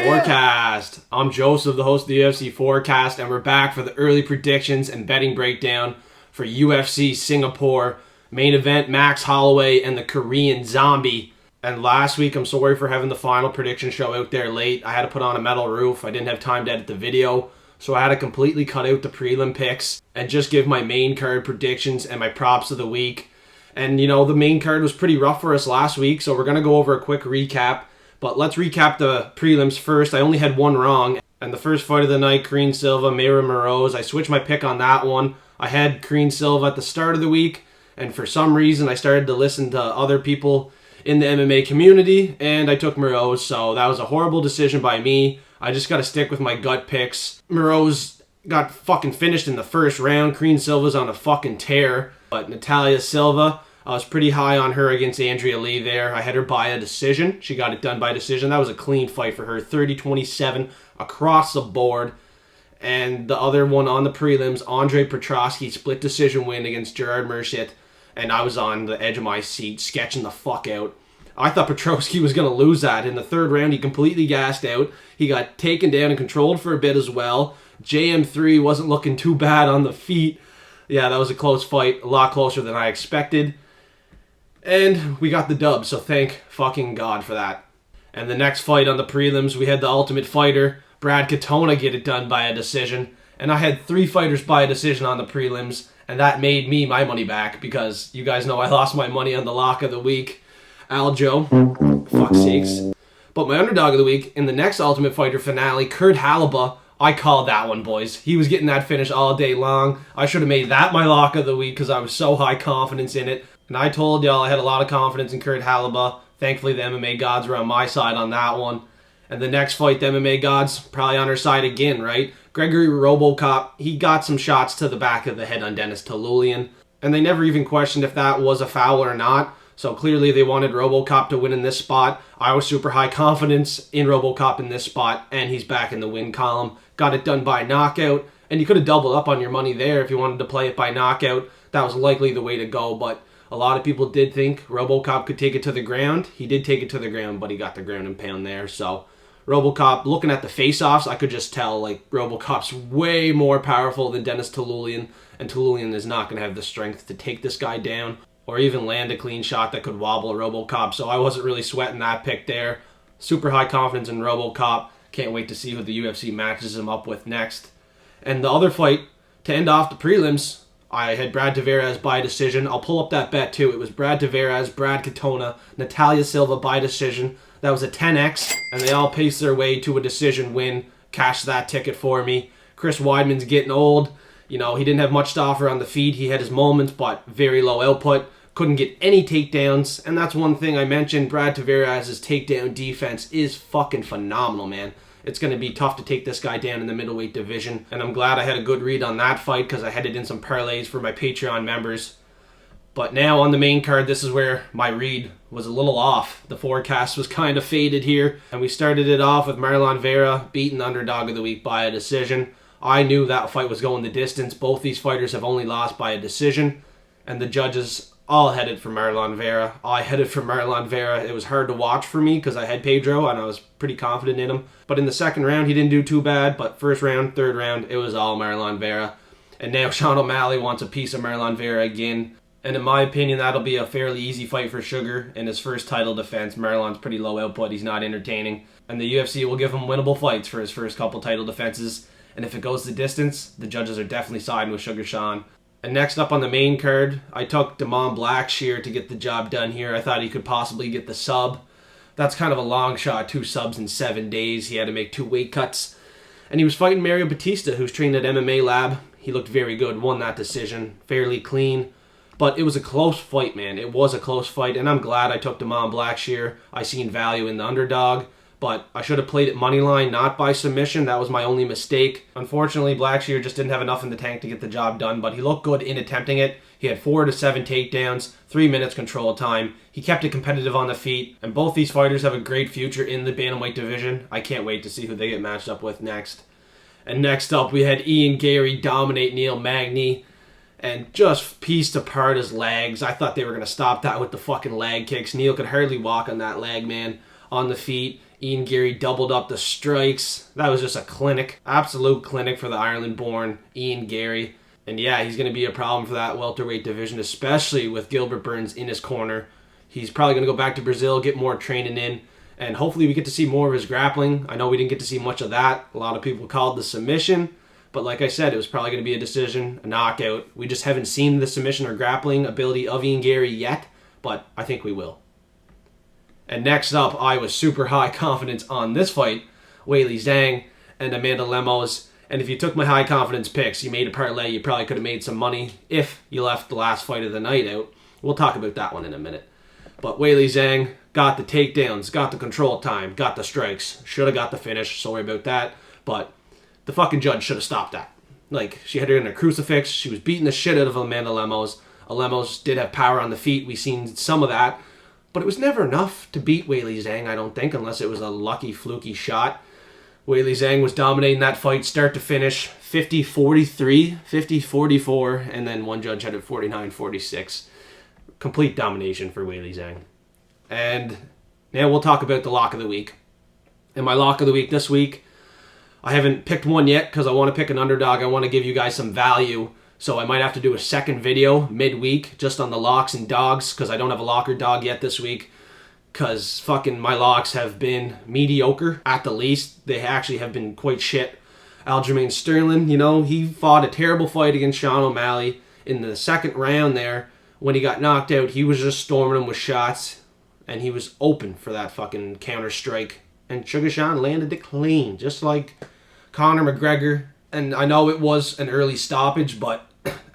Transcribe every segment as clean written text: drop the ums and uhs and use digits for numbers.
Forecast. I'm Joseph, the host of the UFC Forecast, and we're back for the early predictions and betting breakdown for UFC Singapore. Main event, Max Holloway and the Korean Zombie. And last week, I'm sorry for having the final prediction show out there late. I had to put on a metal roof. I didn't have time to edit the video, so I had to completely cut out the prelim picks and just give my main card predictions and my props of the week. And, you know, the main card was pretty rough for us last week, so we're going to go over a quick recap. But let's recap the prelims first. I only had one wrong. And the first fight of the night, Karine Silva, Mayra Moroz. I switched my pick on that one. I had Karine Silva at the start of the week. And for some reason, I started to listen to other people in the MMA community. And I took Moroz. So that was a horrible decision by me. I just got to stick with my gut picks. Moroz got fucking finished in the first round. Karine Silva's on a fucking tear. But Natalia Silva, I was pretty high on her against Andrea Lee there. I had her by a decision. She got it done by decision. That was a clean fight for her. 30-27 across the board. And the other one on the prelims, Andre Petrosky, split decision win against Gerard Merciet. And I was on the edge of my seat, sketching the fuck out. I thought Petrosky was going to lose that. In the third round, he completely gassed out. He got taken down and controlled for a bit as well. JM3 wasn't looking too bad on the feet. Yeah, that was a close fight. A lot closer than I expected. And we got the dub, so thank fucking God for that. And the next fight on the prelims, we had the Ultimate Fighter, Brad Katona, get it done by a decision. And I had 3 fighters by a decision on the prelims, and that made me my money back, because you guys know I lost my money on the lock of the week. Aljo, fuck's sakes. But my underdog of the week, in the next Ultimate Fighter finale, Kurt Hallaba, I called that one, boys. He was getting that finish all day long. I should have made that my lock of the week, because I was so high confidence in it. And I told y'all I had a lot of confidence in Kurt Hallaba. Thankfully, the MMA gods were on my side on that one. And the next fight, the MMA gods, probably on our side again, right? Gregory Robocop, he got some shots to the back of the head on Dennis Tolulian. And they never even questioned if that was a foul or not. So clearly they wanted Robocop to win in this spot. I was super high confidence in Robocop in this spot. And he's back in the win column. Got it done by knockout. And you could have doubled up on your money there if you wanted to play it by knockout. That was likely the way to go, but a lot of people did think RoboCop could take it to the ground. He did take it to the ground, but he got the ground and pound there. So RoboCop, looking at the face-offs, I could just tell like RoboCop's way more powerful than Dennis Tolulian, and Tolulian is not going to have the strength to take this guy down or even land a clean shot that could wobble RoboCop. So I wasn't really sweating that pick there. Super high confidence in RoboCop. Can't wait to see who the UFC matches him up with next. And the other fight, to end off the prelims, I had Brad Tavares by decision. I'll pull up that bet too. It was Brad Tavares, Brad Katona, Natalia Silva by decision. That was a 10x, and they all paced their way to a decision win. Cashed that ticket for me. Chris Weidman's getting old. You know, he didn't have much to offer on the feet. He had his moments, but very low output. Couldn't get any takedowns, and that's one thing I mentioned. Brad Tavares' takedown defense is fucking phenomenal, man. It's going to be tough to take this guy down in the middleweight division. And I'm glad I had a good read on that fight because I headed in some parlays for my Patreon members. But now on the main card, this is where my read was a little off. The forecast was kind of faded here. And we started it off with Marlon Vera beating the underdog of the week by a decision. I knew that fight was going the distance. Both these fighters have only lost by a decision. And the judges all headed for Marlon Vera. I headed for Marlon Vera. It was hard to watch for me because I had Pedro and I was pretty confident in him. But in the second round, he didn't do too bad. But first round, third round, it was all Marlon Vera. And now Sean O'Malley wants a piece of Marlon Vera again. And in my opinion, that'll be a fairly easy fight for Sugar. In his first title defense, Marlon's pretty low output. He's not entertaining. And the UFC will give him winnable fights for his first couple title defenses. And if it goes the distance, the judges are definitely siding with Sugar Sean. And next up on the main card, I took Damon Blackshear to get the job done here. I thought he could possibly get the sub. That's kind of a long shot, 2 subs in 7 days. He had to make 2 weight cuts. And he was fighting Mario Batista, who's trained at MMA Lab. He looked very good, won that decision, fairly clean. But it was a close fight, man. It was a close fight, and I'm glad I took Damon Blackshear. I seen value in the underdog. But I should have played it moneyline, not by submission. That was my only mistake. Unfortunately, Blackshear just didn't have enough in the tank to get the job done, but he looked good in attempting it. He had 4 to 7 takedowns, 3 minutes control time. He kept it competitive on the feet, and both these fighters have a great future in the bantamweight division. I can't wait to see who they get matched up with next. And next up, we had Ian Gary dominate Neil Magny and just pieced apart his legs. I thought they were going to stop that with the fucking leg kicks. Neil could hardly walk on that leg, man. On the feet. Ian Garry doubled up the strikes. That was just a clinic, absolute clinic for the Ireland-born Ian Garry. And yeah, he's going to be a problem for that welterweight division, especially with Gilbert Burns in his corner. He's probably going to go back to Brazil, get more training in, and hopefully we get to see more of his grappling. I know we didn't get to see much of that. A lot of people called the submission, but like I said, it was probably going to be a decision, a knockout. We just haven't seen the submission or grappling ability of Ian Garry yet, but I think we will. And next up, I was super high confidence on this fight, Weili Zhang and Amanda Lemos. And if you took my high confidence picks, you made a parlay, you probably could have made some money if you left the last fight of the night out. We'll talk about that one in a minute. But Weili Zhang got the takedowns, got the control time, got the strikes. Should have got the finish, sorry about that. But the fucking judge should have stopped that. Like, she had her in a crucifix, she was beating the shit out of Amanda Lemos. Lemos did have power on the feet, we've seen some of that. But it was never enough to beat Weili Zhang, I don't think, unless it was a lucky, fluky shot. Weili Zhang was dominating that fight start to finish, 50-43, 50-44, and then one judge had it 49-46. Complete domination for Weili Zhang. And now we'll talk about the lock of the week. And my lock of the week this week, I haven't picked one yet because I want to pick an underdog. I want to give you guys some value. So I might have to do a second video midweek just on the locks and dogs because I don't have a lock or dog yet this week because fucking my locks have been mediocre at the least. They actually have been quite shit. Aljamain Sterling, you know, he fought a terrible fight against Sean O'Malley in the second round there. When he got knocked out, he was just storming him with shots and he was open for that fucking counter strike. And Sugar Sean landed it clean, just like Conor McGregor. And I know it was an early stoppage, but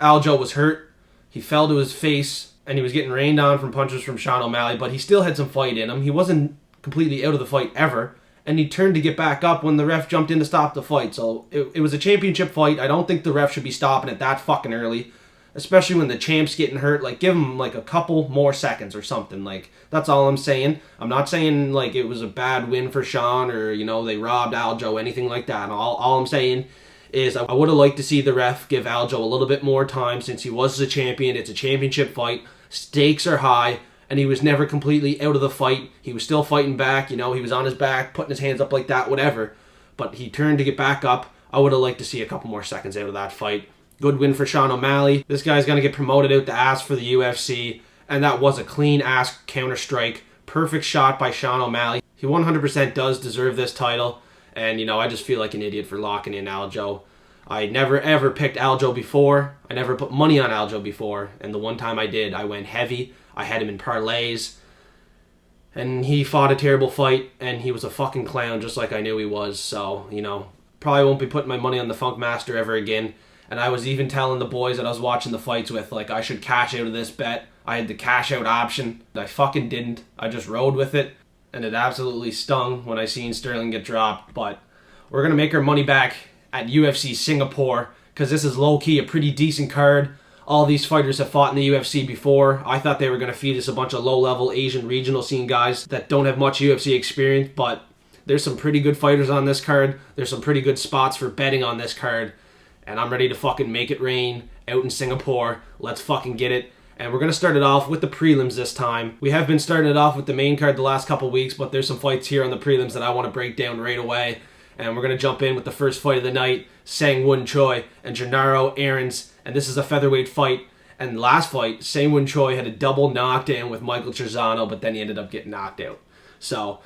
Aljo was hurt. He fell to his face, and he was getting rained on from punches from Sean O'Malley, but he still had some fight in him. He wasn't completely out of the fight ever, and he turned to get back up when the ref jumped in to stop the fight. So it was a championship fight. I don't think the ref should be stopping it that fucking early, especially when the champ's getting hurt. Like, give him, like, a couple more seconds or something. Like, that's all I'm saying. I'm not saying, like, it was a bad win for Sean or, you know, they robbed Aljo, anything like that. All I'm saying is I would have liked to see the ref give Aljo a little bit more time since he was the champion. It's a championship fight. Stakes are high, and he was never completely out of the fight. He was still fighting back. You know, he was on his back, putting his hands up like that, whatever. But he turned to get back up. I would have liked to see a couple more seconds out of that fight. Good win for Sean O'Malley. This guy's going to get promoted out the ass for the UFC, and that was a clean-ass counter-strike. Perfect shot by Sean O'Malley. He 100% does deserve this title. And, you know, I just feel like an idiot for locking in Aljo. I never, ever picked Aljo before. I never put money on Aljo before. And the one time I did, I went heavy. I had him in parlays. And he fought a terrible fight. And he was a fucking clown, just like I knew he was. So, you know, probably won't be putting my money on the Funk Master ever again. And I was even telling the boys that I was watching the fights with, like, I should cash out of this bet. I had the cash out option. I fucking didn't. I just rode with it. And it absolutely stung when I seen Sterling get dropped. But we're going to make our money back at UFC Singapore because this is low-key a pretty decent card. All these fighters have fought in the UFC before. I thought they were going to feed us a bunch of low-level Asian regional scene guys that don't have much UFC experience, but there's some pretty good fighters on this card. There's some pretty good spots for betting on this card. And I'm ready to fucking make it rain out in Singapore. Let's fucking get it. And we're going to start it off with the prelims this time. We have been starting it off with the main card the last couple weeks, but there's some fights here on the prelims that I want to break down right away. And we're going to jump in with the first fight of the night, SeungWoo Choi and Jarno Errens. And this is a featherweight fight. And last fight, SeungWoo Choi had a double knockdown with Michael Trizano, but then he ended up getting knocked out. So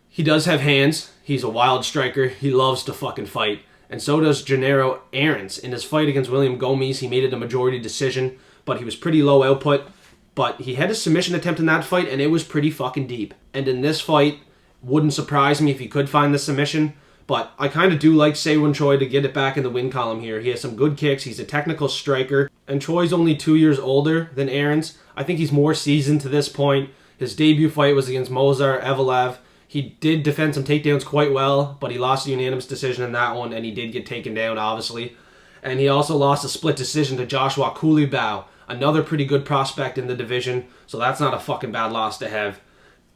he does have hands. He's a wild striker. He loves to fucking fight. And so does Jarno Errens. In his fight against William Gomes, he made it a majority decision, but he was pretty low output. But he had a submission attempt in that fight, and it was pretty fucking deep. And in this fight, wouldn't surprise me if he could find the submission. But I kind of do like SeungWoo Choi to get it back in the win column here. He has some good kicks. He's a technical striker. And Choi's only 2 years older than Errens. I think he's more seasoned to this point. His debut fight was against Movsar Evloev. He did defend some takedowns quite well, but he lost a unanimous decision in that one, and he did get taken down, obviously. And he also lost a split decision to Joshua Kulibao, another pretty good prospect in the division, so that's not a fucking bad loss to have.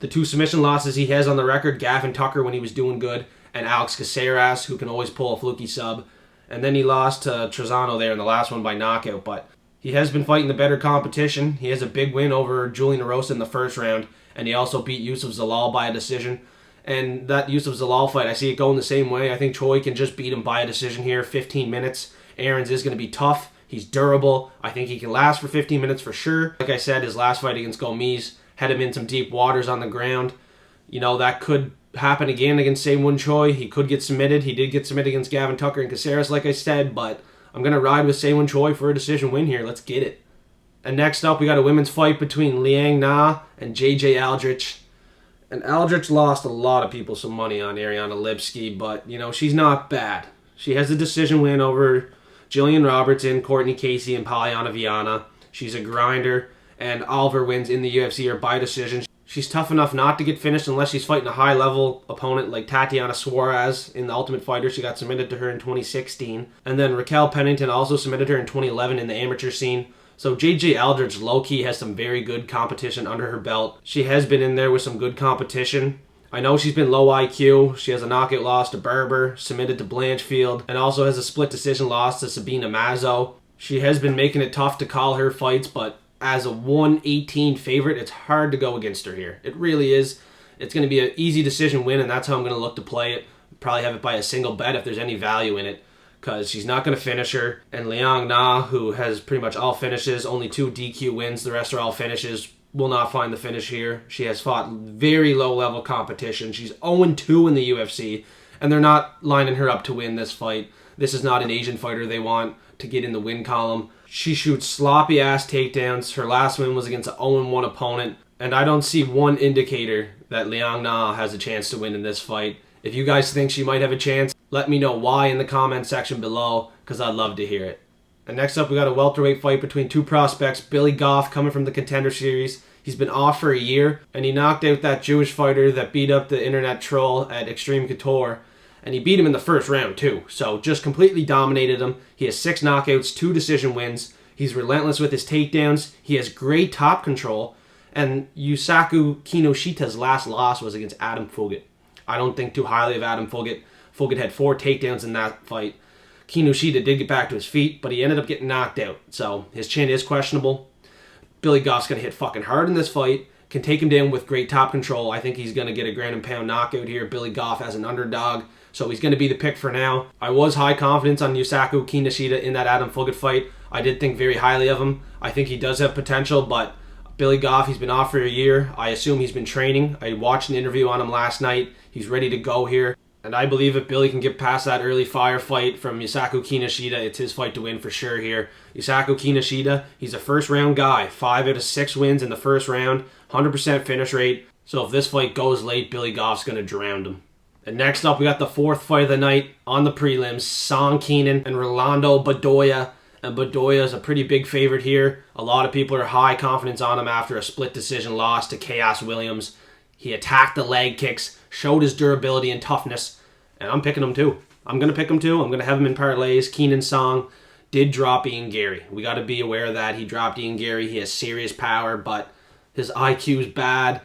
The two submission losses he has on the record, Gavin Tucker when he was doing good, and Alex Caceres, who can always pull a fluky sub. And then he lost to Trizano there in the last one by knockout, but he has been fighting the better competition. He has a big win over Julian Erosa in the first round, and he also beat Yusuf Zalal by a decision. And that Yusuf Zalal fight, I see it going the same way. I think Choi can just beat him by a decision here, 15 minutes. Errens is going to be tough. He's durable. I think he can last for 15 minutes for sure. Like I said, his last fight against Gomes had him in some deep waters on the ground. You know, that could happen again against SeungWoo Choi. He could get submitted. He did get submitted against Gavin Tucker and Caceres, like I said, but I'm going to ride with SeungWoo Choi for a decision win here. Let's get it. And next up, we got a women's fight between Liang Na and JJ Aldrich. And Aldrich lost a lot of people some money on Ariana Lipski, but, you know, she's not bad. She has a decision win over Jillian Robertson, Courtney Casey, and Polyana Viana. She's a grinder, and all of her wins in the UFC are by decision. She's tough enough not to get finished unless she's fighting a high-level opponent like Tatiana Suarez in The Ultimate Fighter. She got submitted to her in 2016. And then Raquel Pennington also submitted her in 2011 in the amateur scene. So JJ Aldrich low-key has some very good competition under her belt. She has been in there with some good competition. I know she's been low IQ. She has a knockout loss to Berber, submitted to Blanchfield, and also has a split decision loss to Sabina Mazo. She has been making it tough to call her fights, but as a 118 favorite, it's hard to go against her here. It really is. It's going to be an easy decision win, and that's how I'm going to look to play it. Probably have it by a single bet if there's any value in it, because she's not going to finish her. And Liang Na, who has pretty much all finishes, only 2 DQ wins, the rest are all finishes, will not find the finish here. She has fought very low-level competition. She's 0-2 in the UFC, and they're not lining her up to win this fight. This is not an Asian fighter they want to get in the win column. She shoots sloppy-ass takedowns. Her last win was against an 0-1 opponent, and I don't see one indicator that Liang Na has a chance to win in this fight. If you guys think she might have a chance, let me know why in the comment section below, because I'd love to hear it. And next up, we got a welterweight fight between 2 prospects. Billy Goff, coming from the Contender Series. He's been off for a year, and he knocked out that Jewish fighter that beat up the internet troll at Extreme Couture. And he beat him in the first round, too. So just completely dominated him. He has 6 knockouts, 2 decision wins. He's relentless with his takedowns. He has great top control. And Yusaku Kinoshita's last loss was against Adam Fogett. I don't think too highly of Adam Fogett. Fogett had 4 takedowns in that fight. Kinoshita did get back to his feet, but he ended up getting knocked out. So his chin is questionable. Billy Goff's going to hit fucking hard in this fight. Can take him down with great top control. I think he's going to get a ground and pound knockout here. Billy Goff as an underdog. So he's going to be the pick for now. I was high confidence on Yusaku Kinoshita in that Adam Fogett fight. I did think very highly of him. I think he does have potential, but Billy Goff, he's been off for a year. I assume he's been training. I watched an interview on him last night. He's ready to go here. And I believe if Billy can get past that early firefight from Yusaku Kinoshita, it's his fight to win for sure here. Yusaku Kinoshita, he's a first-round guy. 5 out of 6 wins in the first round. 100% finish rate. So if this fight goes late, Billy Goff's going to drown him. And next up, we got the 4th fight of the night on the prelims. Song Kenan and Rolando Bedoya. And Bedoya is a pretty big favorite here. A lot of people are high confidence on him after a split decision loss to Chaos Williams. He attacked the leg kicks, showed his durability and toughness, and I'm picking him too. I'm going to pick him too. I'm going to have him in parlays. Kenan Song did drop Ian Gary. We got to be aware of that. He dropped Ian Gary. He has serious power, but his IQ is bad.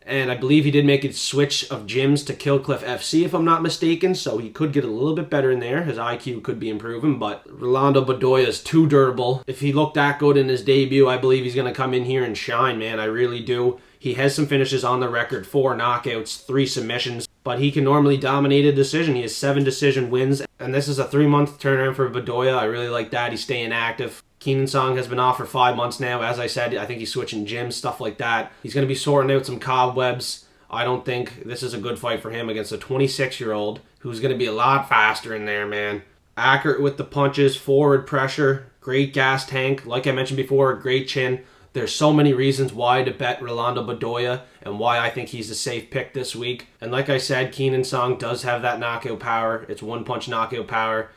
And I believe he did make a switch of gyms to Killcliff FC, if I'm not mistaken, so he could get a little bit better in there. His IQ could be improving, but Rolando Bedoya is too durable. If he looked that good in his debut, I believe he's going to come in here and shine, man. I really do. He has some finishes on the record, 4 knockouts, 3 submissions, but he can normally dominate a decision. He has 7 decision wins, and this is a 3-month turnaround for Bedoya. I really like that. He's staying active. Kenan Song has been off for 5 months now. As I said, I think he's switching gyms, stuff like that. He's going to be sorting out some cobwebs. I don't think this is a good fight for him against a 26-year-old who's going to be a lot faster in there, man. Accurate with the punches, forward pressure, great gas tank. Like I mentioned before, great chin. There's so many reasons why to bet Rolando Bedoya and why I think he's a safe pick this week. And like I said, Kenan Song does have that knockout power. It's one-punch knockout power.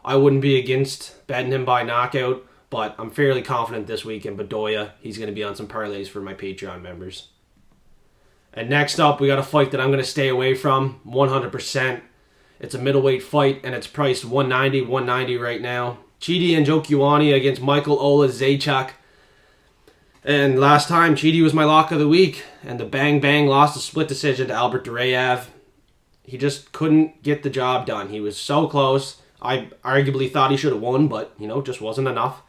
I wouldn't be against betting him by knockout, but I'm fairly confident this week in Bedoya. He's going to be on some parlays for my Patreon members. And next up, we got a fight that I'm going to stay away from 100%. It's a middleweight fight, and it's priced $190 right now. Chidi and Njokuani against Michal Oleksiejczuk. And last time, Chidi was my lock of the week, and the Bang Bang lost a split decision to Albert Duraev. He just couldn't get the job done. He was so close. I arguably thought he should have won, but, just wasn't enough.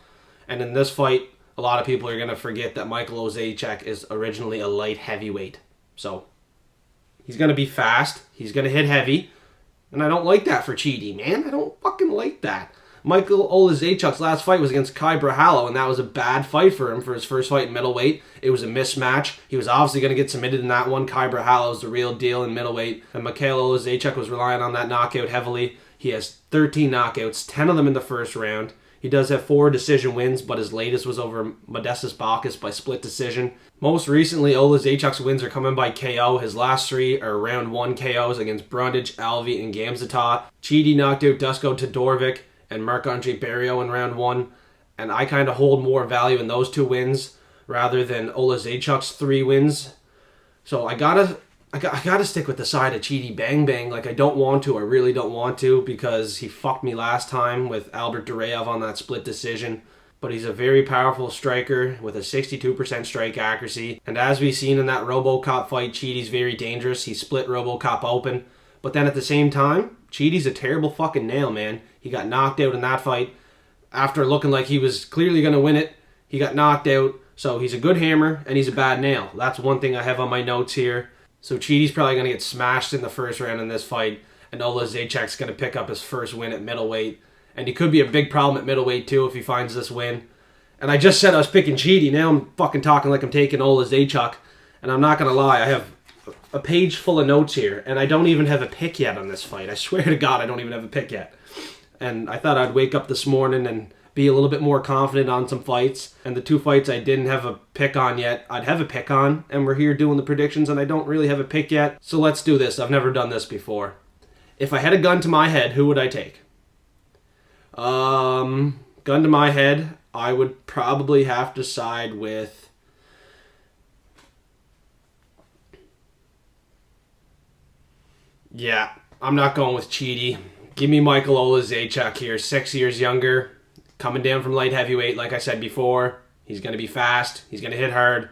And in this fight, a lot of people are going to forget that Michal Oleksiejczuk is originally a light heavyweight. So, He's going to be fast. He's going to hit heavy. And I don't like that for Chidi, man. I don't fucking like that. Michal Oleksiejczuk's last fight was against Kai Brahalo, and that was a bad fight for him for his first fight in middleweight. It was a mismatch. He was obviously going to get submitted in that one. Kai Brahalo is the real deal in middleweight. And Michal Oleksiejczuk was relying on that knockout heavily. He has 13 knockouts, 10 of them in the first round. He does have 4 decision wins, but his latest was over Modestas Bacchus by split decision. Most recently, Oleksiejczuk's wins are coming by KO. His last 3 are round 1 KOs against Brundage, Alvey, and Gamzatov. Chidi knocked out Dusko Todorovic and Marc-Andre Barrio in round 1. And I kind of hold more value in those 2 wins rather than Oleksiejczuk's 3 wins. So I gotta stick with the side of Chidi Bang Bang. Like, I don't want to. I really don't want to, because he fucked me last time with Albert Duraev on that split decision. But he's a very powerful striker with a 62% strike accuracy. And as we've seen in that RoboCop fight, Chidi's very dangerous. He split RoboCop open. But then at the same time, Chidi's a terrible fucking nail, man. He got knocked out in that fight. After looking like he was clearly going to win it, he got knocked out. So he's a good hammer and he's a bad nail. That's one thing I have on my notes here. So Chidi's probably going to get smashed in the first round in this fight, and Oleksiejczuk's going to pick up his first win at middleweight. And he could be a big problem at middleweight too if he finds this win. And I just said I was picking Chidi. Now I'm fucking talking like I'm taking Oleksiejczuk. And I'm not going to lie, I have a page full of notes here, and I don't even have a pick yet on this fight. I swear to God, I don't even have a pick yet. And I thought I'd wake up this morning and be a little bit more confident on some fights. And the 2 fights I didn't have a pick on yet, I'd have a pick on. And we're here doing the predictions, and I don't really have a pick yet. So let's do this. I've never done this before. If I had a gun to my head, who would I take? Gun to my head, I would probably have to side with... Yeah, I'm not going with Chidi. Give me Michal Oleksiejczuk here, 6 years younger. Coming down from light heavyweight, like I said before. He's going to be fast. He's going to hit hard.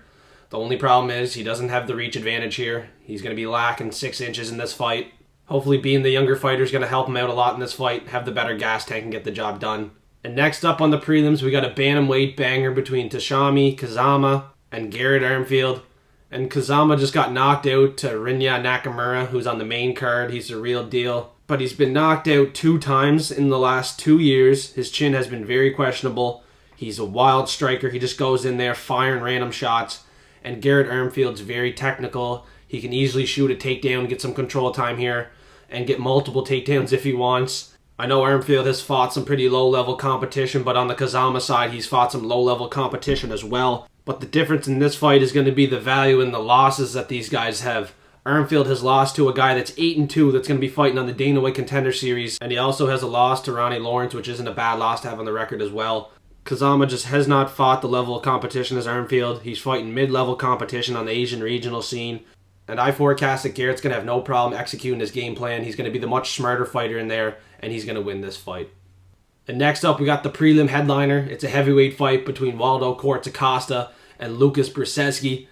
The only problem is he doesn't have the reach advantage here. He's going to be lacking 6 inches in this fight. Hopefully being the younger fighter is going to help him out a lot in this fight, have the better gas tank and get the job done. And next up on the prelims, we got a bantamweight banger between Toshiomi, Kazama, and Garrett Armfield. And Kazama just got knocked out to Rinya Nakamura, who's on the main card. He's the real deal. But he's been knocked out 2 times in the last 2 years. His chin has been very questionable. He's a wild striker. He just goes in there firing random shots. And Garrett Armfield's very technical. He can easily shoot a takedown, get some control time here, and get multiple takedowns if he wants. I know Armfield has fought some pretty low-level competition, but on the Kazama side, he's fought some low-level competition as well. But the difference in this fight is going to be the value in the losses that these guys have. Armfield has lost to a guy that's 8-2 that's going to be fighting on the Dana White Contender Series. And he also has a loss to Ronnie Lawrence, which isn't a bad loss to have on the record as well. Kazama just has not fought the level of competition as Armfield. He's fighting mid-level competition on the Asian regional scene. And I forecast that Garrett's going to have no problem executing his game plan. He's going to be the much smarter fighter in there, and he's going to win this fight. And next up, we got the prelim headliner. It's a heavyweight fight between Waldo Cortes-Acosta and Lukasz Brzeski.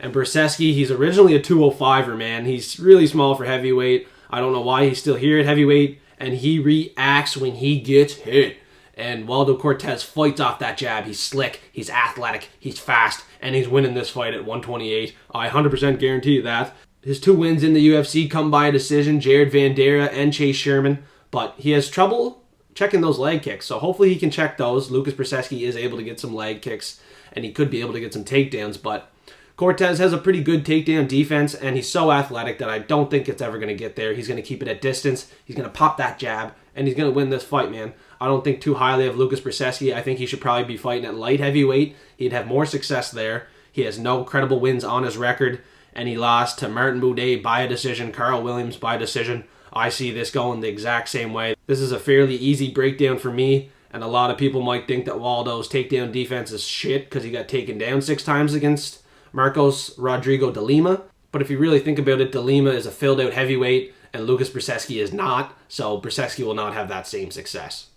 And Brzeski, he's originally a 205er, man. He's really small for heavyweight. I don't know why he's still here at heavyweight. And he reacts when he gets hit. And Waldo Cortes fights off that jab. He's slick, he's athletic, he's fast, and he's winning this fight at 128. I 100% guarantee you that. His 2 wins in the UFC come by a decision, Jared Vanderaa and Chase Sherman. But he has trouble checking those leg kicks. So hopefully he can check those. Lukasz Brzeski is able to get some leg kicks, and he could be able to get some takedowns. But Cortes has a pretty good takedown defense, and he's so athletic that I don't think it's ever going to get there. He's going to keep it at distance. He's going to pop that jab, and he's going to win this fight, man. I don't think too highly of Lukasz Brzeski. I think he should probably be fighting at light heavyweight. He'd have more success there. He has no credible wins on his record, and he lost to Martin Boudet by a decision, Carl Williams by decision. I see this going the exact same way. This is a fairly easy breakdown for me, and a lot of people might think that Waldo's takedown defense is shit because he got taken down 6 times against Marcos Rodrigo de Lima. But if you really think about it, de Lima is a filled-out heavyweight, and Lukasz Brzeski is not, so Brzeski will not have that same success.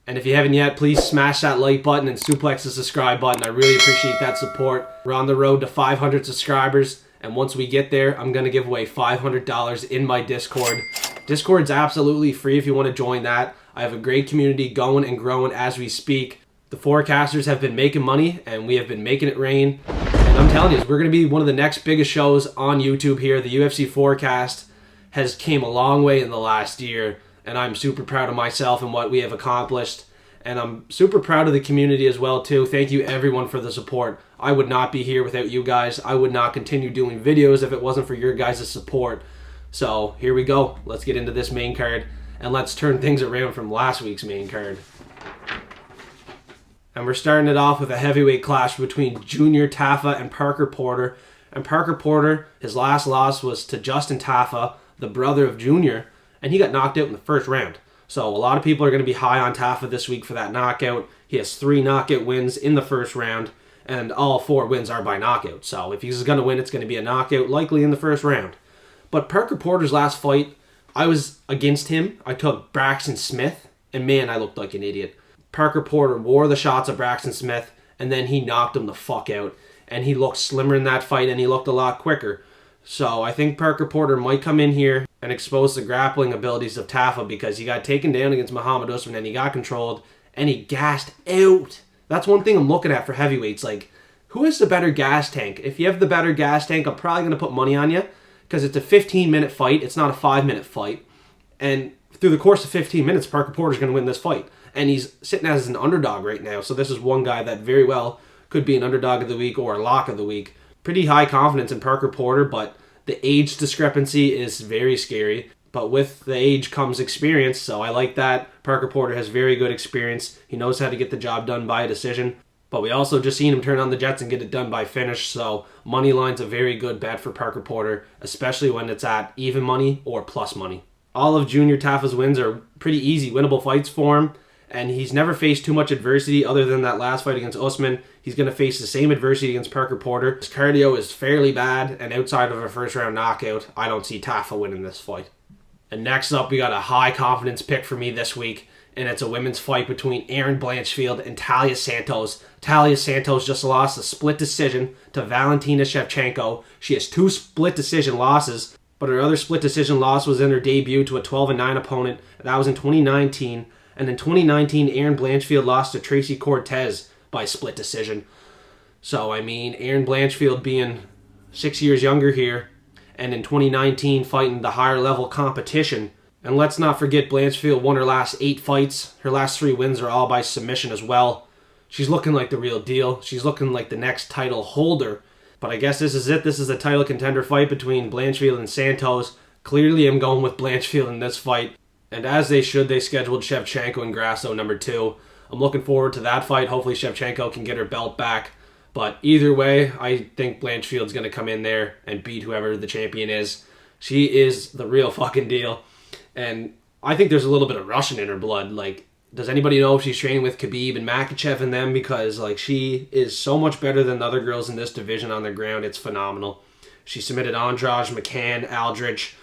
And if you haven't yet, please smash that like button and suplex the subscribe button. I really appreciate that support. We're on the road to 500 subscribers, and once we get there, I'm going to give away $500 in my Discord. Discord's absolutely free if you want to join that. I have a great community going and growing as we speak. The forecasters have been making money, and we have been making it rain. And I'm telling you, we're going to be one of the next biggest shows on YouTube here. The UFC forecast has came a long way in the last year, and I'm super proud of myself and what we have accomplished. And I'm super proud of the community as well, too. Thank you, everyone, for the support. I would not be here without you guys. I would not continue doing videos if it wasn't for your guys' support. So here we go. Let's get into this main card, and let's turn things around from last week's main card. And we're starting it off with a heavyweight clash between Junior Tafa and Parker Porter. And Parker Porter, his last loss was to Justin Tafa, the brother of Junior, and he got knocked out in the first round. So a lot of people are going to be high on Tafa this week for that knockout. He has 3 knockout wins in the first round, and all 4 wins are by knockout. So if he's going to win, it's going to be a knockout, likely in the first round. But Parker Porter's last fight, I was against him. I took Braxton Smith, and man, I looked like an idiot. Parker Porter wore the shots of Braxton Smith, and then he knocked him the fuck out. And he looked slimmer in that fight, and he looked a lot quicker. So I think Parker Porter might come in here and expose the grappling abilities of Tafa, because he got taken down against Muhammad Usman, and he got controlled, and he gassed out. That's one thing I'm looking at for heavyweights. Like, who has the better gas tank? If you have the better gas tank, I'm probably going to put money on you, because it's a 15-minute fight. It's not a 5-minute fight. And through the course of 15 minutes, Parker Porter's going to win this fight. And he's sitting as an underdog right now. So this is one guy that very well could be an underdog of the week or a lock of the week. Pretty high confidence in Parker Porter, but the age discrepancy is very scary. But with the age comes experience, so I like that. Parker Porter has very good experience. He knows how to get the job done by a decision. But we also just seen him turn on the Jets and get it done by finish. So money line's a very good bet for Parker Porter, especially when it's at even money or plus money. All of Junior Tafa's wins are pretty easy, winnable fights for him. And he's never faced too much adversity other than that last fight against Usman. He's going to face the same adversity against Parker Porter. His cardio is fairly bad, and outside of a first-round knockout, I don't see Tafa winning this fight. And next up, we got a high-confidence pick for me this week, and it's a women's fight between Erin Blanchfield and Taila Santos. Taila Santos just lost a split decision to Valentina Shevchenko. She has 2 split decision losses, but her other split decision loss was in her debut to a 12-9 opponent. That was in 2019. And in 2019, Erin Blanchfield lost to Tracy Cortez by split decision. So, I mean, Erin Blanchfield being 6 years younger here, and in 2019 fighting the higher level competition. And let's not forget, Blanchfield won her last 8 fights. Her last 3 wins are all by submission as well. She's looking like the real deal. She's looking like the next title holder. But I guess this is it. This is a title contender fight between Blanchfield and Santos. Clearly, I'm going with Blanchfield in this fight. And as they should, they scheduled Shevchenko and Grasso number 2. I'm looking forward to that fight. Hopefully Shevchenko can get her belt back. But either way, I think Blanchfield's going to come in there and beat whoever the champion is. She is the real fucking deal. And I think there's a little bit of Russian in her blood. Like, does anybody know if she's training with Khabib and Makhachev and them? Because, like, she is so much better than the other girls in this division on their ground. It's phenomenal. She submitted Andrade, McCann, Aldrich,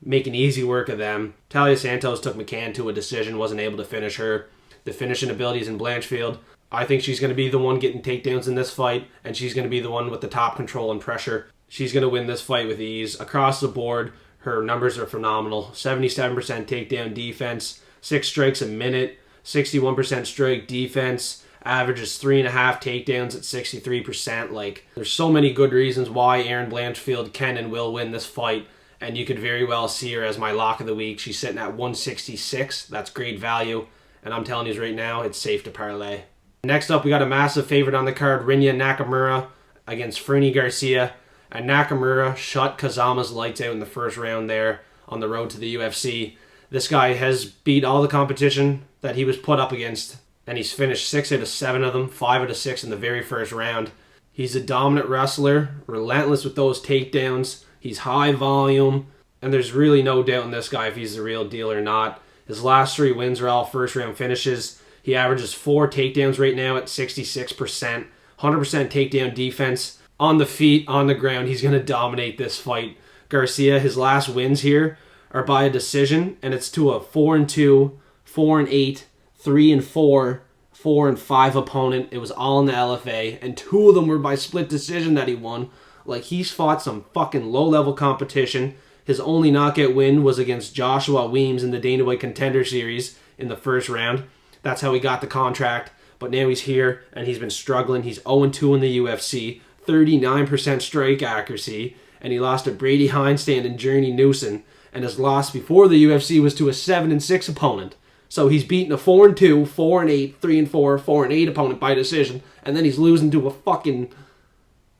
making easy work of them. Taila Santos took McCann to a decision, wasn't able to finish her. The finishing abilities in Blanchfield. I think she's going to be the one getting takedowns in this fight, and she's going to be the one with the top control and pressure. She's going to win this fight with ease. Across the board, her numbers are phenomenal. 77% takedown defense, 6 strikes a minute, 61% strike defense, averages 3.5 takedowns at 63%. Like, there's so many good reasons why Erin Blanchfield can and will win this fight. And you could very well see her as my lock of the week. She's sitting at 166. That's great value. And I'm telling you right now, it's safe to parlay. Next up, we got a massive favorite on the card, Rinya Nakamura against Fernie Garcia. And Nakamura shut Kazama's lights out in the first round there on the road to the UFC. This guy has beat all the competition that he was put up against. And he's finished 6 out of 7 of them, 5 out of 6 in the very first round. He's a dominant wrestler, relentless with those takedowns. He's high volume, and there's really no doubt in this guy if he's the real deal or not. His last 3 wins are all first-round finishes. He averages 4 takedowns right now at 66%, 100% takedown defense. On the feet, on the ground, he's going to dominate this fight. Garcia, his last wins here are by a decision, and it's to a 4-2, 4-8, 3-4, 4-5 opponent. It was all in the LFA, and 2 of them were by split decision that he won. Like, he's fought some fucking low-level competition. His only knockout win was against Joshua Weems in the Dana White Contender Series in the first round. That's how he got the contract. But now he's here, and he's been struggling. He's 0-2 in the UFC, 39% strike accuracy, and he lost to Brady Hindstand and Journey Newson, and his loss before the UFC was to a 7-6 opponent. So he's beaten a 4-2, 4-8, 3-4, 4-8 opponent by decision, and then he's losing to a fucking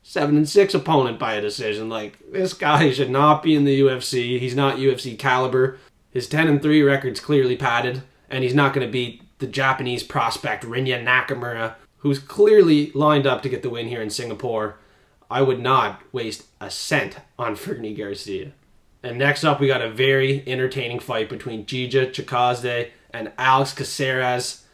7-6 opponent by a decision. Like, this guy should not be in the UFC. He's not UFC caliber. His 10-3 record's clearly padded, and he's not going to beat the Japanese prospect Rinya Nakamura, who's clearly lined up to get the win here in Singapore. I would not waste a cent on Fernie Garcia. And next up, we got a very entertaining fight between JJ Aldrich and Alex Caceres.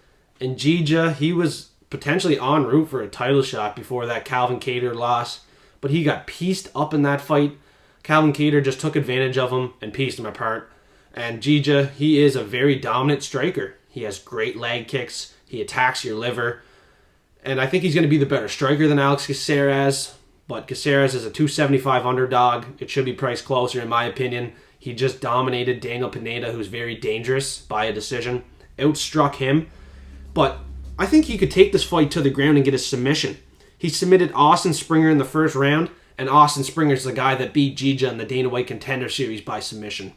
And JJ, he was potentially en route for a title shot before that Calvin Kattar loss, but he got pieced up in that fight. Calvin Kattar just took advantage of him and pieced him apart. And JJ, he is a very dominant striker. He has great leg kicks. He attacks your liver. And I think he's going to be the better striker than Alex Caceres. But Caceres is a 275 underdog. It should be priced closer in my opinion. He just dominated Daniel Pineda, who's very dangerous, by a decision. Outstruck him. But I think he could take this fight to the ground and get a submission. He submitted Austin Springer in the first round, and Austin Springer's the guy that beat JJ in the Dana White Contender Series by submission.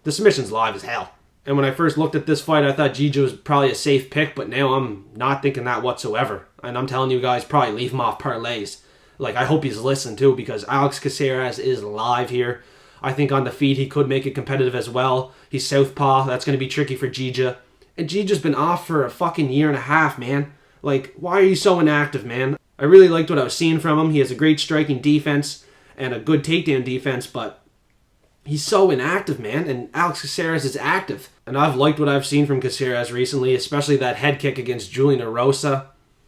The submission's live as hell. And when I first looked at this fight, I thought JJ was probably a safe pick, but now I'm not thinking that whatsoever. And I'm telling you guys, probably leave him off parlays. Like, I hope he's listened too, because Alex Caceres is live here. I think on the feet he could make it competitive as well. He's southpaw. That's going to be tricky for JJ. And JJ's been off for a fucking year and a half, man. Like, why are you so inactive, man? I really liked what I was seeing from him. He has a great striking defense and a good takedown defense, but he's so inactive, man. And Alex Caceres is active. And I've liked what I've seen from Caceres recently, especially that head kick against Julian Erosa.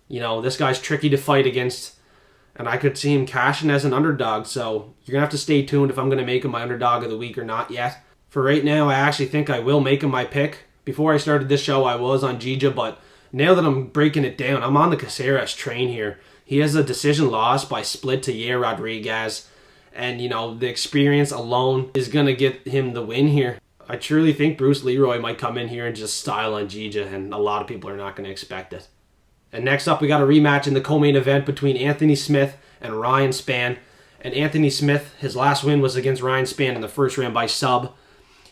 You know, this guy's tricky to fight against, and I could see him cashing as an underdog. So you're going to have to stay tuned if I'm going to make him my underdog of the week or not yet. For right now, I actually think I will make him my pick. Before I started this show, I was on JJ, but now that I'm breaking it down, I'm on the Caceres train here. He has a decision loss by split to Yair Rodriguez, and, you know, the experience alone is going to get him the win here. I truly think Bruce Leroy might come in here and just style on JJ, and a lot of people are not going to expect it. And next up, we got a rematch in the co-main event between Anthony Smith and Ryan Spann. And Anthony Smith, his last win was against Ryan Spann in the first round by sub.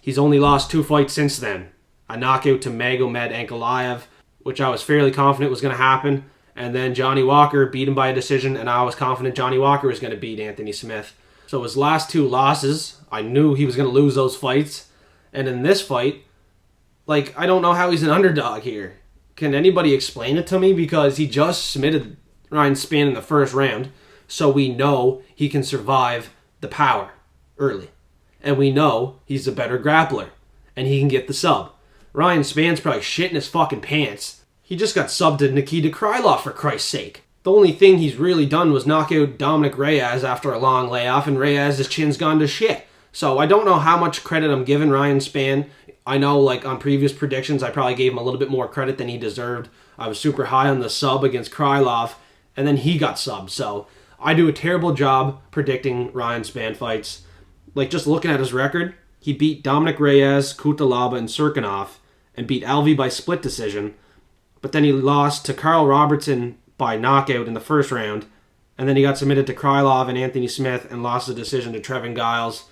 He's only lost 2 fights since then. A knockout to Magomed Ankalaev, which I was fairly confident was going to happen. And then Johnny Walker beat him by a decision, and I was confident Johnny Walker was going to beat Anthony Smith. So his last 2 losses, I knew he was going to lose those fights. And in this fight, like, I don't know how he's an underdog here. Can anybody explain it to me? Because he just submitted Ryan Spann in the first round, so we know he can survive the power early. And we know he's a better grappler, and he can get the sub. Ryan Spann's probably shitting his fucking pants. He just got subbed to Nikita Krylov, for Christ's sake. The only thing he's really done was knock out Dominic Reyes after a long layoff, and Reyes' chin's gone to shit. So I don't know how much credit I'm giving Ryan Spann. I know, like, on previous predictions, I probably gave him a little bit more credit than he deserved. I was super high on the sub against Krylov, and then he got subbed. So I do a terrible job predicting Ryan Spann fights. Like, just looking at his record, he beat Dominic Reyes, Kutalaba, and Serkinov, and beat Alvey by split decision. But then he lost to Carl Robertson by knockout in the first round, and then he got submitted to Krylov and Anthony Smith and lost the decision to Trevin Giles.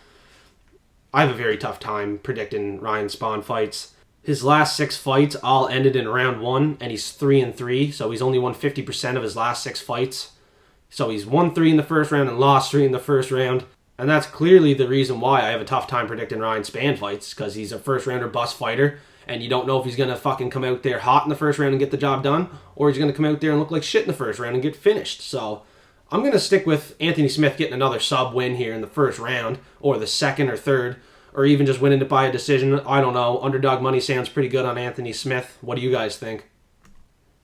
I have a very tough time predicting Ryan Spann fights. His last 6 fights all ended in round 1, and he's 3-3, so he's only won 50% of his last 6 fights. So he's won 3 in the first round and lost 3 in the first round, and that's clearly the reason why I have a tough time predicting Ryan Spann fights, because he's a first-rounder bust fighter, and you don't know if he's going to fucking come out there hot in the first round and get the job done, or he's going to come out there and look like shit in the first round and get finished. So I'm going to stick with Anthony Smith getting another sub win here in the first round, or the second or third, or even just winning it by a decision. I don't know. Underdog money sounds pretty good on Anthony Smith. What do you guys think?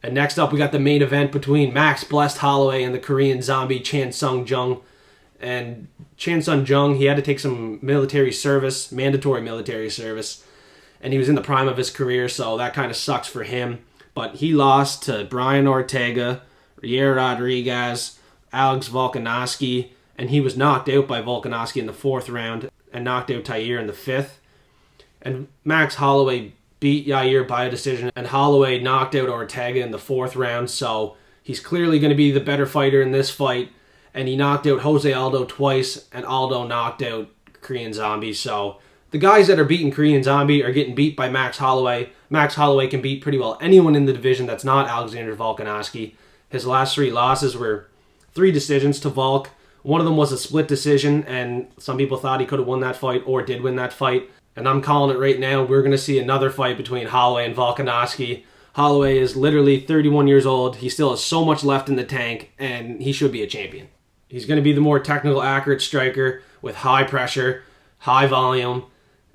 And next up, we got the main event between Max Blessed Holloway and the Korean zombie Chan Sung Jung. And Chan Sung Jung, he had to take some military service, mandatory military service, and he was in the prime of his career, so that kind of sucks for him. But he lost to Brian Ortega, Yair Rodriguez, Alex Volkanovski, and he was knocked out by Volkanovski in the 4th round and knocked out Yair in the 5th. And Max Holloway beat Yair by a decision, and Holloway knocked out Ortega in the 4th round, so he's clearly going to be the better fighter in this fight. and he knocked out Jose Aldo twice, and Aldo knocked out Korean Zombie. So the guys that are beating Korean Zombie are getting beat by Max Holloway. Max Holloway can beat pretty well anyone in the division that's not Alexander Volkanovski. His last 3 losses were 3 decisions to Volk. One of them was a split decision, and some people thought he could have won that fight or did win that fight. And I'm calling it right now. We're going to see another fight between Holloway and Volkanovski. Holloway is literally 31 years old. He still has so much left in the tank, and he should be a champion. He's going to be the more technical, accurate striker with high pressure, high volume,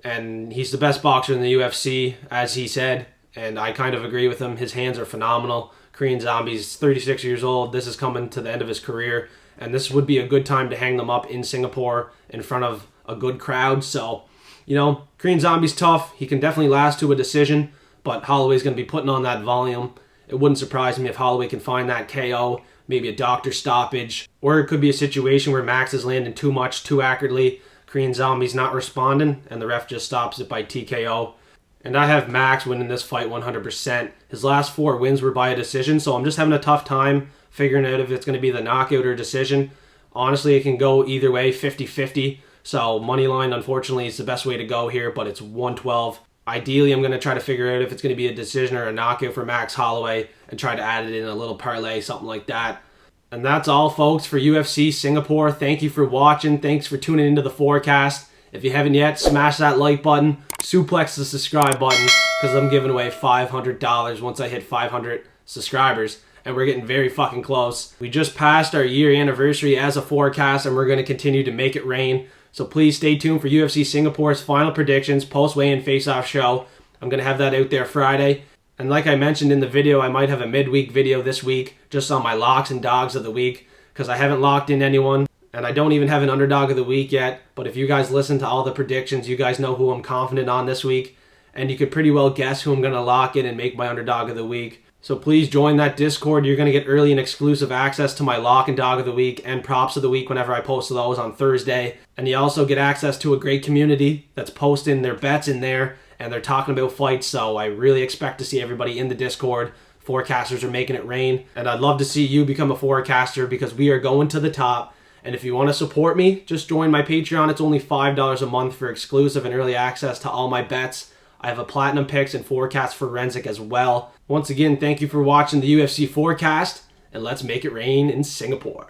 and he's the best boxer in the UFC, as he said, and I kind of agree with him. His hands are phenomenal. Korean Zombie's 36 years old. This is coming to the end of his career, and this would be a good time to hang them up in Singapore in front of a good crowd. So, you know, Korean Zombie's tough. He can definitely last to a decision, but Holloway's going to be putting on that volume. It wouldn't surprise me if Holloway can find that KO, maybe a doctor stoppage, or it could be a situation where Max is landing too much, too accurately. Korean Zombie's not responding, and the ref just stops it by TKO. And I have Max winning this fight 100%. His last 4 wins were by a decision, so I'm just having a tough time figuring out if it's going to be the knockout or decision. Honestly, it can go either way, 50-50. So money line, unfortunately, is the best way to go here, but it's 112. Ideally, I'm going to try to figure out if it's going to be a decision or a knockout for Max Holloway and try to add it in a little parlay, something like that. And that's all, folks, for UFC Singapore. Thank you for watching. Thanks for tuning into the forecast. If you haven't yet, smash that like button, suplex the subscribe button, because I'm giving away $500 once I hit 500 subscribers. And we're getting very fucking close. We just passed our year anniversary as a forecast, and we're going to continue to make it rain. So please stay tuned for UFC Singapore's final predictions, post-weigh-in face-off show. I'm going to have that out there Friday. And like I mentioned in the video, I might have a midweek video this week just on my locks and dogs of the week, because I haven't locked in anyone. And I don't even have an underdog of the week yet. But if you guys listen to all the predictions, you guys know who I'm confident on this week. And you could pretty well guess who I'm going to lock in and make my underdog of the week. So please join that Discord. You're going to get early and exclusive access to my lock and dog of the week and props of the week whenever I post those on Thursday. And you also get access to a great community that's posting their bets in there, and they're talking about fights. So I really expect to see everybody in the Discord. Forecasters are making it rain. And I'd love to see you become a forecaster, because we are going to the top. And if you want to support me, just join my Patreon. It's only $5 a month for exclusive and early access to all my bets. I have a Platinum Picks and Forecast Forensic as well. Once again, thank you for watching the UFC Forecast, and let's make it rain in Singapore.